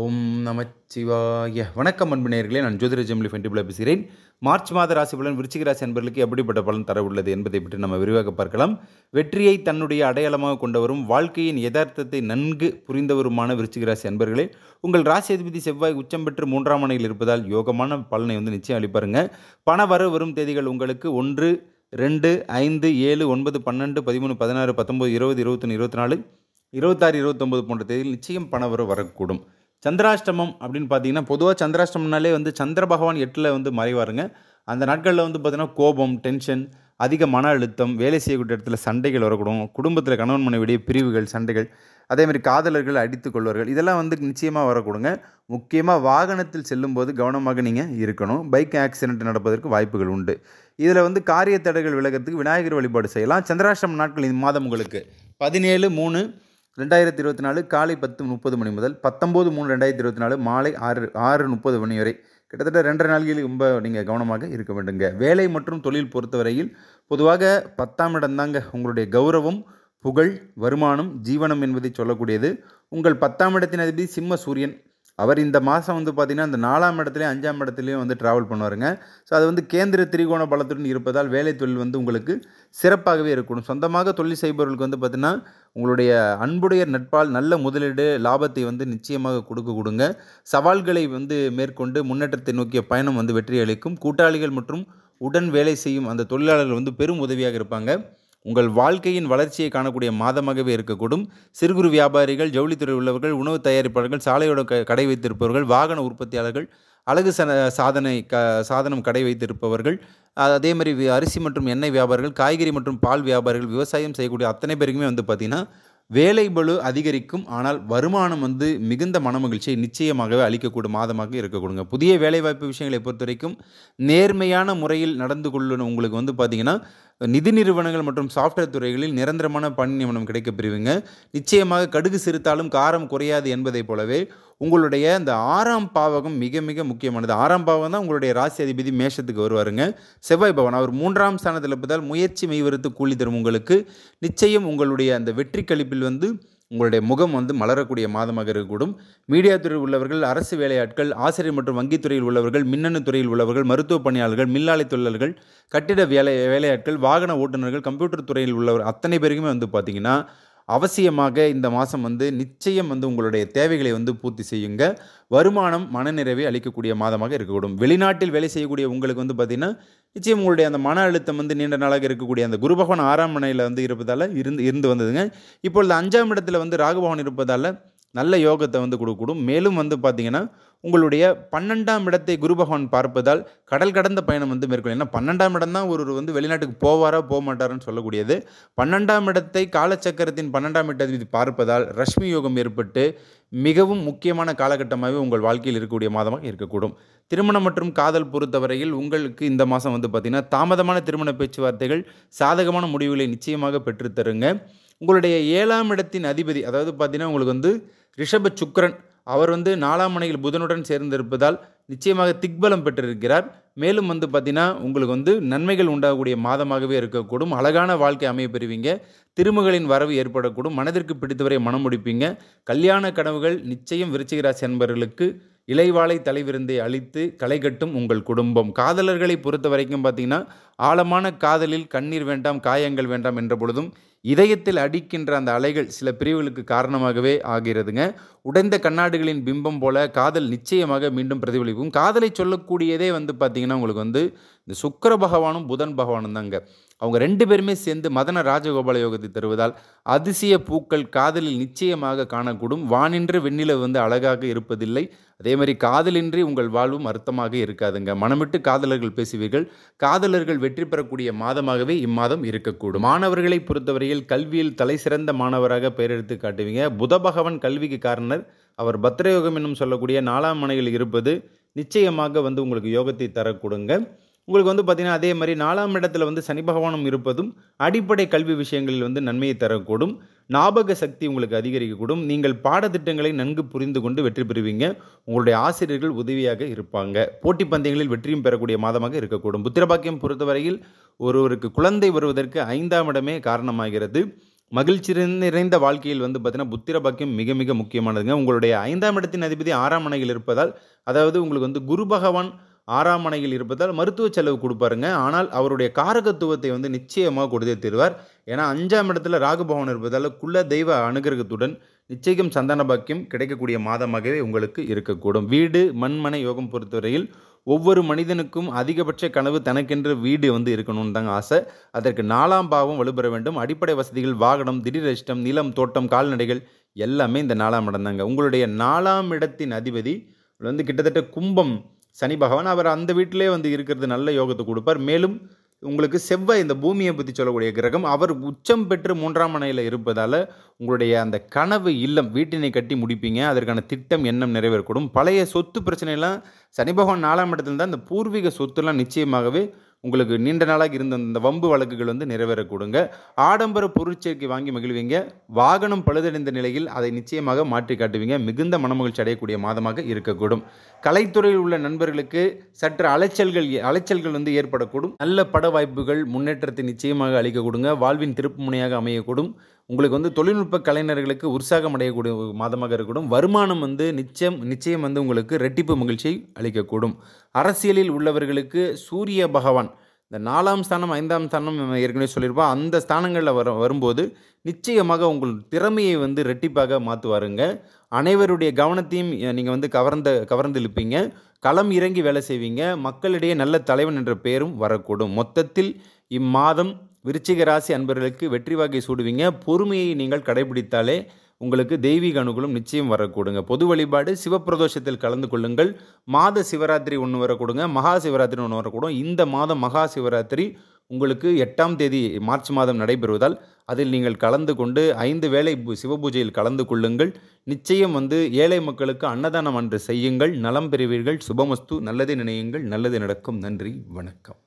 ஓம் நமச்சிவாய. வணக்கம் அன்பு நேயர்களே, நான் ஜோதிட ஜெமிலி ஃபென்டிபிளா பேசுகிறேன். மார்ச் மாத ராசி பலன் விருச்சிக ராசி அன்பர்களுக்கு எப்படிப்பட்ட பலன் தர உள்ளது என்பதை பற்றி நம்ம விரிவாக பார்க்கலாம். வெற்றியை தன்னுடைய அடையாளமாக கொண்டவரும் வாழ்க்கையின் யதார்த்தத்தை நன்கு புரிந்தவருமான விருச்சிக ராசி அன்பர்களே, உங்கள் ராசி அதிபதி செவ்வாய் உச்சம் பெற்று 3ஆம் மனையில் இருப்பதால் யோகமான பலனை நிச்சயம் அளிப்பாருங்க. பண வரவு வரும் தேதிகள் உங்களுக்கு 1, 2, 5, 7, 9, 12, 13, 16, 19, 20, 21, 24, 26, 29 போன்ற தேதியில் நிச்சயம் பண வரவு வரக்கூடும். சந்திராஷ்டமம் அப்படின்னு பார்த்தீங்கன்னா, பொதுவாக சந்திராஷ்டமம்னாலே சந்திர பகவான் 8ல் மறைவாருங்க. அந்த நாட்களில் பார்த்தீங்கன்னா கோபம், டென்ஷன், அதிக மன அழுத்தம், வேலை செய்யக்கூடிய இடத்துல சண்டைகள் வரக்கூடும். குடும்பத்தில் கணவன் மனைவிடைய பிரிவுகள், சண்டைகள், அதேமாதிரி காதலர்கள் அடித்து கொள்வார்கள். இதெல்லாம் நிச்சயமாக வரக்கூடுங்க. முக்கியமாக வாகனத்தில் செல்லும்போது கவனமாக நீங்கள் இருக்கணும். பைக் ஆக்சிடென்ட் நடப்பதற்கு வாய்ப்புகள் உண்டு. இதில் காரிய தடைகள் விலகிறதுக்கு விநாயகர் வழிபாடு செய்யலாம். சந்திராஷ்டம நாட்கள் இந்த மாதம் உங்களுக்கு 17/3/2024 காலை 10:30 மணி முதல் 19/3/2024 மாலை 6:30 மணி வரை, கிட்டத்தட்ட 2 நாள்களில் ரொம்ப நீங்கள் கவனமாக இருக்க வேண்டுங்க. வேலை மற்றும் தொழில் பொறுத்தவரையில் பொதுவாக 10ஆம் இடம் தாங்க உங்களுடைய கௌரவம், புகழ், வருமானம், ஜீவனம் என்பதை சொல்லக்கூடியது. உங்கள் 10ஆம் இடத்தின் அதிபதி சிம்ம சூரியன். அவர் இந்த மாதம் பார்த்தீங்கன்னா அந்த 4ஆம் இடத்துலையும் 5ஆம் இடத்துலையும் ட்ராவல் பண்ணுவாருங்க. ஸோ அது கேந்திர திரிகோண பலத்துடன் இருப்பதால் வேலை தொழில் உங்களுக்கு சிறப்பாகவே இருக்கணும். சொந்தமாக தொழில் செய்பவர்களுக்கு பார்த்தீங்கன்னா உங்களுடைய அன்புடைய நட்பால் நல்ல முதலீடு லாபத்தை நிச்சயமாக கொடுங்க. சவால்களை மேற்கொண்டு முன்னேற்றத்தை நோக்கிய பயணம் வெற்றி அளிக்கும். கூட்டாளிகள் மற்றும் உடன் வேலை செய்யும் அந்த தொழிலாளர்கள் பெரும் உதவியாக இருப்பாங்க. உங்கள் வாழ்க்கையின் வளர்ச்சியை காணக்கூடிய மாதமாகவே இருக்கக்கூடும். சிறு குறு வியாபாரிகள், ஜவுளித்துறை உள்ளவர்கள், உணவு தயாரிப்பாளர்கள், சாலையோட கடை வைத்திருப்பவர்கள், வாகன உற்பத்தியாளர்கள், அழகு சாதனம் கடை வைத்திருப்பவர்கள், அதே மாதிரி அரிசி மற்றும் எண்ணெய் வியாபாரிகள், காய்கறி மற்றும் பால் வியாபாரிகள், விவசாயம் செய்யக்கூடிய அத்தனை பேருக்குமே பார்த்தீங்கன்னா வேலை பளு அதிகரிக்கும். ஆனால் வருமானம் மிகுந்த மனமகிழ்ச்சியை நிச்சயமாகவே அளிக்கக்கூடிய மாதமாக இருக்கக்கூடுங்க. புதிய வேலைவாய்ப்பு விஷயங்களை பொறுத்த வரைக்கும் நேர்மையான முறையில் நடந்து கொள்ளணும். உங்களுக்கு பார்த்தீங்கன்னா நிதி நிறுவனங்கள் மற்றும் சாஃப்ட்வேர் துறைகளில் நிரந்தரமான பணி நியமனம் கிடைக்கப்பெறுவீங்க. நிச்சயமாக கடுகு சிறுத்தாலும் காரம் குறையாது என்பதை போலவே உங்களுடைய இந்த 6ஆம் பாவகம் மிக மிக முக்கியமானது. 6ஆம் பாவகம் தான் உங்களுடைய ராசி அதிபதி மேஷத்துக்கு வருவாருங்க. செவ்வாய் பவன் அவர் 3ஆம் ஸ்தானத்தில் இருப்பதால் முயற்சி மெய்வருத்து கூலி தரும். உங்களுக்கு நிச்சயம் உங்களுடைய அந்த வெற்றி கழிப்பில் உங்களுடைய முகம் மலரக்கூடிய மாதமாக இருக்கக்கூடும். மீடியா துறையில் உள்ளவர்கள், அரசு வேலையாட்கள், ஆசிரியர் மற்றும் வங்கித்துறையில் உள்ளவர்கள், மின்னணு துறையில் உள்ளவர்கள், மருத்துவ பணியாளர்கள், மில்லாலை தொழிலாளர்கள், கட்டிட வேலையாட்கள், வாகன ஓட்டுநர்கள், கம்ப்யூட்டர் துறையில் உள்ளவர் அத்தனை பேருக்குமே பார்த்தீங்கன்னா அவசியமாக இந்த மாதம் நிச்சயம் உங்களுடைய தேவைகளை பூர்த்தி செய்யுங்க. வருமானம் மனநிறைவை அளிக்கக்கூடிய மாதமாக இருக்கக்கூடும். வெளிநாட்டில் வேலை செய்யக்கூடிய உங்களுக்கு பார்த்தீங்கன்னா நிச்சயம் உங்களுடைய அந்த மன அழுத்தம் நீண்ட நாளாக இருக்கக்கூடிய அந்த குரு பகவான் 6ஆம் மனையில் இருப்பதால் இருந்து வந்ததுங்க. இப்பொழுது 5ஆம் இடத்துல ராகு பகவான் இருப்பதால் நல்ல யோகத்தை கொடுக்கக்கூடும். மேலும் பார்த்தீங்கன்னா உங்களுடைய 12ஆம் இடத்தை குரு பகவான் பார்ப்பதால் கடல் கடந்த பயணம் மேற்கொள்ளும். ஏன்னா 12ஆம் இடம் தான் ஒரு வெளிநாட்டுக்கு போவாரா போக மாட்டாரான்னு சொல்லக்கூடியது. 12ஆம் இடத்தை காலச்சக்கரத்தின் 12ஆம் இடத்தை பார்ப்பதால் ரஷ்மி யோகம் ஏற்பட்டு மிகவும் முக்கியமான காலகட்டமாகவே உங்கள் வாழ்க்கையில் இருக்கக்கூடிய மாதமாக இருக்கக்கூடும். திருமணம் மற்றும் காதல் பொறுத்தவரையில் உங்களுக்கு இந்த மாதம் பார்த்தீங்கன்னா தாமதமான திருமண பேச்சுவார்த்தைகள் சாதகமான முடிவுகளை நிச்சயமாக பெற்றுத்தருங்க. உங்களுடைய 7ஆம் இடத்தின் அதிபதி, அதாவது பார்த்தீங்கன்னா உங்களுக்கு ரிஷப சுக்கிரன், அவர் 4ஆம் மனையில் புதனுடன் சேர்ந்திருப்பதால் நிச்சயமாக திக்பலம் பெற்றிருக்கிறார். மேலும் பார்த்தீங்கன்னா உங்களுக்கு நன்மைகள் உண்டாகக்கூடிய மாதமாகவே இருக்கக்கூடும். அழகான வாழ்க்கை அமைய பெறுவீங்க. திருமகளின் வரவு ஏற்படக்கூடும். மனதிற்கு பிடித்தவரை மனம் முடிப்பீங்க. கல்யாண கனவுகள் நிச்சயம் விருச்சிக ராசி அன்பர்களுக்கு இலைவாழை தலைவிருந்தை அளித்து களை கட்டும் உங்கள் குடும்பம். காதலர்களை பொறுத்த வரைக்கும் பார்த்தீங்கன்னா ஆழமான காதலில் கண்ணீர் வேண்டாம், காயங்கள் வேண்டாம் என்ற பொழுதும் இதயத்தில் அடிக்கின்ற அந்த அலைகள் சில பிரிவுகளுக்கு காரணமாகவே ஆகிறதுங்க. உடைந்த கண்ணாடிகளின் பிம்பம் போல காதல் நிச்சயமாக மீண்டும் பிரதிபலிக்கும். காதலை சொல்லக்கூடியதே பார்த்தீங்கன்னா உங்களுக்கு இந்த சுக்கிர பகவானும் புதன் பகவானும் தாங்க. அவங்க 2 பேருமே சேர்ந்து மதன ராஜகோபால யோகத்தை தருவதால் அதிசய பூக்கள் காதலில் நிச்சயமாக காணக்கூடும். வானின்று வெண்ணிலவு அழகாக இருப்பதில்லை. அதே மாதிரி காதலின்றி உங்கள் வாழ்வும் அர்த்தமாக இருக்காதுங்க. மனமிட்டு காதலர்கள் பேசுவீர்கள். காதலர்கள் வெற்றி பெறக்கூடிய மாதமாகவே இம்மாதம் இருக்கக்கூடும். மாணவர்களை பொறுத்தவரையில் கல்வியில் தலை சிறந்த மாணவராக பெயரெடுத்து காட்டுவீங்க. புத பகவான் கல்விக்கு காரணர். அவர் பத்ரயோகம் என்னும் சொல்லக்கூடிய 4ஆம் மனையில் இருப்பது நிச்சயமாக உங்களுக்கு யோகத்தை தரக்கூடுங்க. உங்களுக்கு பார்த்தீங்கன்னா அதே மாதிரி 4ஆம் இடத்துல சனி பகவானும் இருப்பதும் அடிப்படை கல்வி விஷயங்களில் நன்மையை தரக்கூடும். ஞாபக சக்தி உங்களுக்கு அதிகரிக்கக்கூடும். நீங்கள் பாடத்திட்டங்களை நன்கு புரிந்து கொண்டு வெற்றி பெறுவீங்க. உங்களுடைய ஆசிரியர்கள் உதவியாக இருப்பாங்க. போட்டி பந்தயங்களில் வெற்றியும் பெறக்கூடிய மாதமாக இருக்கக்கூடும். புத்திரபாக்கியம் பொறுத்தவரையில் ஒருவருக்கு குழந்தை வருவதற்கு 5ஆம் இடமே காரணமாகிறது. மகிழ்ச்சி நிறைந்த வாழ்க்கையில் வந்து பார்த்தீங்கன்னா, புத்திர பாக்கியம் மிக மிக முக்கியமானதுங்க. உங்களுடைய 5ஆம் இடத்தின் அதிபதி 6ஆம் மனையில் இருப்பதால், அதாவது உங்களுக்கு வந்து குரு பகவான் 6ஆம் மனையில் இருப்பதால் மருத்துவ செலவு குடுப்பாருங்க. ஆனால் அவருடைய காரகத்துவத்தை வந்து நிச்சயமா கொடுத்தே தருவார். ஏன்னா 5ஆம் இடத்துல ராகு பகவான் இருப்பதால, குல தெய்வ அனுகிரகத்துடன் நிச்சயம் சந்தான பாக்கியம் கிடைக்கக்கூடிய மாதமாகவே உங்களுக்கு இருக்கக்கூடும். வீடு, மண்மனை யோகம் பொறுத்தவரையில் ஒவ்வொரு மனிதனுக்கும் அதிகபட்ச கனவு தனக்கென்று வீடு வந்து இருக்கணும்னு தாங்க ஆசை. அதற்கு 4ஆம் பாவம் வலுப்பெற வேண்டும். அடிப்படை வசதிகள், வாகனம், திடீர் அதிர்ஷ்டம், நிலம், தோட்டம், கால்நடைகள் எல்லாமே இந்த 4ஆம் இடம் தாங்க. உங்களுடைய 4ஆம் இடத்தின் அதிபதி வந்து கிட்டத்தட்ட கும்பம் சனி பகவான். அவர் அந்த வீட்டிலே வந்து இருக்கிறது நல்ல யோகத்தை கொடுப்பார். மேலும் உங்களுக்கு செவ்வாய், இந்த பூமியை பற்றி சொல்லக்கூடிய கிரகம், அவர் உச்சம் பெற்று 3ஆம் மனையில் இருப்பதால் உங்களுடைய அந்த கனவு இல்லம் வீட்டினை கட்டி முடிப்பீங்க. அதற்கான திட்டம், எண்ணம் நிறைவேறக்கூடும். பழைய சொத்து பிரச்சனைலாம் சனி பகவான் 4ஆம் இடத்துல தான் இந்த பூர்வீக சொத்துலாம் நிச்சயமாகவே உங்களுக்கு நீண்ட நாளாக இருந்த அந்த வம்பு வழக்குகள் வந்து நிறைவேறக்கூடுங்க. ஆடம்பர பொருட்சேர்க்கை வாங்கி மகிழ்வீங்க. வாகனம் பழுதடைந்த நிலையில் அதை நிச்சயமாக மாற்றி காட்டுவீங்க. மிகுந்த மனமகிழ்ச்சி அடையக்கூடிய மாதமாக இருக்கக்கூடும். கலைத்துறையில் உள்ள நண்பர்களுக்கு சற்று அலைச்சல்கள் வந்து ஏற்படக்கூடும். நல்ல பட வாய்ப்புகள் முன்னேற்றத்தை நிச்சயமாக அளிக்கக்கூடுங்க. வாழ்வின் திருப்பு முனையாக அமையக்கூடும். உங்களுக்கு வந்து தொழில்நுட்ப கலைஞர்களுக்கு உற்சாகம் அடையக்கூடிய ஒரு மாதமாக இருக்கக்கூடும். வருமானம் வந்து நிச்சயம் வந்து உங்களுக்கு ரெட்டிப்பு மகிழ்ச்சியை அளிக்கக்கூடும். அரசியலில் உள்ளவர்களுக்கு சூரிய பகவான் இந்த 4ஆம் ஸ்தானம், 5ஆம் ஸ்தானம் ஏற்கனவே சொல்லியிருப்போம். அந்த ஸ்தானங்களில் வரும்போது நிச்சயமாக உங்கள் திறமையை வந்து ரெட்டிப்பாக மாற்றுவாருங்க. அனைவருடைய கவனத்தையும் நீங்கள் வந்து கவர்ந்து இழுப்பீங்க. களம் இறங்கி வேலை செய்வீங்க. மக்களிடையே நல்ல தலைவன் என்ற பெயரும் வரக்கூடும். மொத்தத்தில் இம்மாதம் விருச்சிக ராசி அன்பர்களுக்கு வெற்றி வாகை சூடுவீங்க. பொறுமையை நீங்கள் கடைபிடித்தாலே உங்களுக்கு தெய்வீக அனுகூலம் நிச்சயம் வரக்கூடுங்க. பொது வழிபாடு சிவப்பிரதோஷத்தில் கலந்து கொள்ளுங்கள். மாத சிவராத்திரி ஒன்று வரக்கூடுங்க. மகா சிவராத்திரி ஒன்று வரக்கூடும். இந்த மாதம் மகா சிவராத்திரி உங்களுக்கு 8ஆம் தேதி மார்ச் மாதம் நடைபெறுவதால் அதில் நீங்கள் கலந்து கொண்டு 5 வேளை சிவபூஜையில் கலந்து கொள்ளுங்கள். நிச்சயம் வந்து ஏழை மக்களுக்கு அன்னதானம் அன்று செய்யுங்கள். நலம் பெறுவீர்கள். சுபமஸ்து. நல்லதை நினையுங்கள். நல்லது நடக்கும். நன்றி. வணக்கம்.